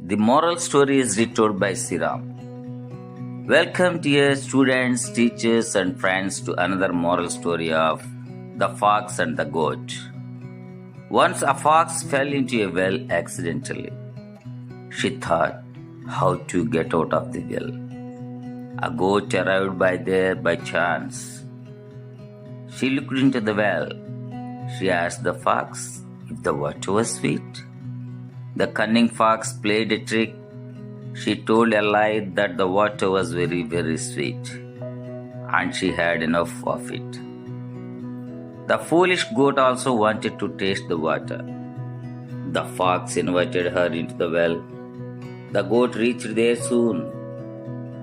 The moral story is retold by Siram. Welcome dear students, teachers and friends to another moral story of the fox and the goat. Once a fox fell into a well accidentally. She thought how to get out of the well. A goat arrived there by chance. She looked into the well. She asked the fox if the water was sweet. The cunning fox played a trick. She told a lie that the water was very, very sweet, and she had enough of it. The foolish goat also wanted to taste the water. The fox invited her into the well. The goat reached there soon.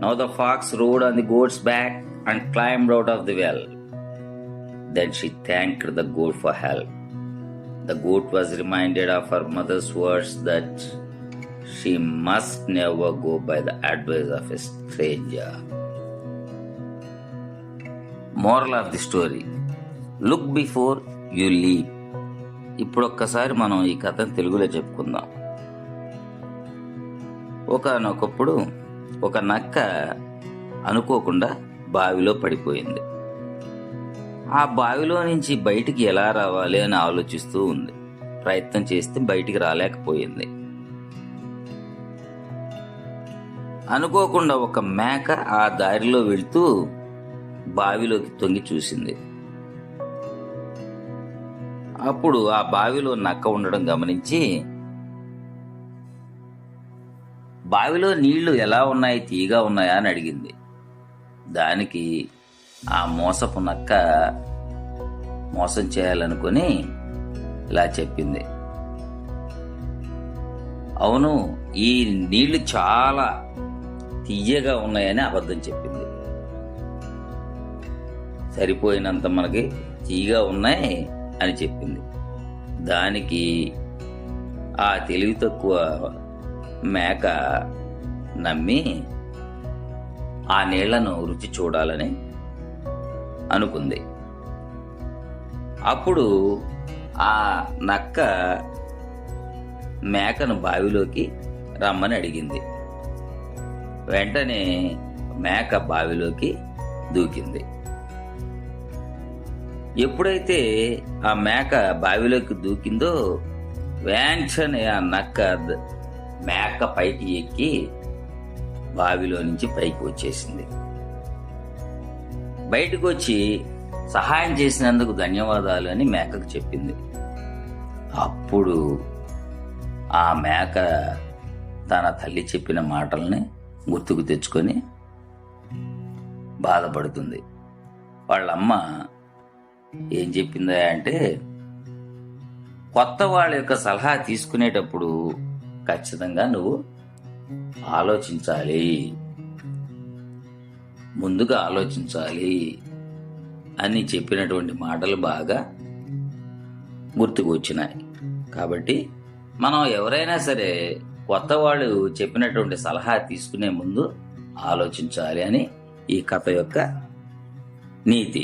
Now the fox rode on the goat's back and climbed out of the well. Then she thanked the goat for help. The goat was reminded of her mother's words that she must never go by the advice of a stranger. Moral of the story: look before you leap. ఇప్పుడు ఒక్కసారి మనం ఈ కథను తెలుగులో చెప్పుకుందాం. ఒకనొకప్పుడు ఒక నక్క అనుకోకుండా బావిలో పడిపోయింది. ఆ బావిలో నుంచి బయటికి ఎలా రావాలి అని ఆలోచిస్తూ ఉంది. ప్రయత్నం చేస్తే బయటికి రాలేకపోయింది. అనుకోకుండా ఒక మేక ఆ దారిలో వెళ్తూ బావిలోకి తొంగి చూసింది. అప్పుడు ఆ బావిలో నక్క ఉండడం గమనించి, బావిలో నీళ్లు ఎలా ఉన్నాయి, తీయగా ఉన్నాయా అని అడిగింది. దానికి ఆ మోసపు నక్క మోసం చేయాలనుకుని ఇలా చెప్పింది: అవును, ఈ నీళ్లు చాలా తీయగా ఉన్నాయని అబద్ధం చెప్పింది. సరిపోయినంత మనకి తీయగా ఉన్నాయి అని చెప్పింది. దానికి ఆ తెలివి తక్కువ మేక నమ్మి ఆ నీళ్లను రుచి చూడాలని అనుకుంది. అప్పుడు ఆ నక్క మేకను బావిలోకి రమ్మని అడిగింది. వెంటనే మేక బావిలోకి దూకింది. ఎప్పుడైతే ఆ మేక బావిలోకి దూకిందో వెంటనే ఆ నక్క మేక పైకి ఎక్కి బావిలో నుంచి పైకి వచ్చేసింది. బయటకు వచ్చి సహాయం చేసినందుకు ధన్యవాదాలు అని మేకకు చెప్పింది. అప్పుడు ఆ మేక తన తల్లి చెప్పిన మాటల్ని గుర్తుకు తెచ్చుకొని బాధపడుతుంది. వాళ్ళమ్మ ఏం చెప్పిందా అంటే, కొత్త వాళ్ళ యొక్క సలహా తీసుకునేటప్పుడు ఖచ్చితంగా నువ్వు ఆలోచించాలి, ముందుగా ఆలోచించాలి అని చెప్పినటువంటి మాటలు బాగా గుర్తుకు వచ్చినాయి. కాబట్టి మనం ఎవరైనా సరే కొత్త వాళ్ళు చెప్పినటువంటి సలహా తీసుకునే ముందు ఆలోచించాలి అని ఈ కథ యొక్క నీతి.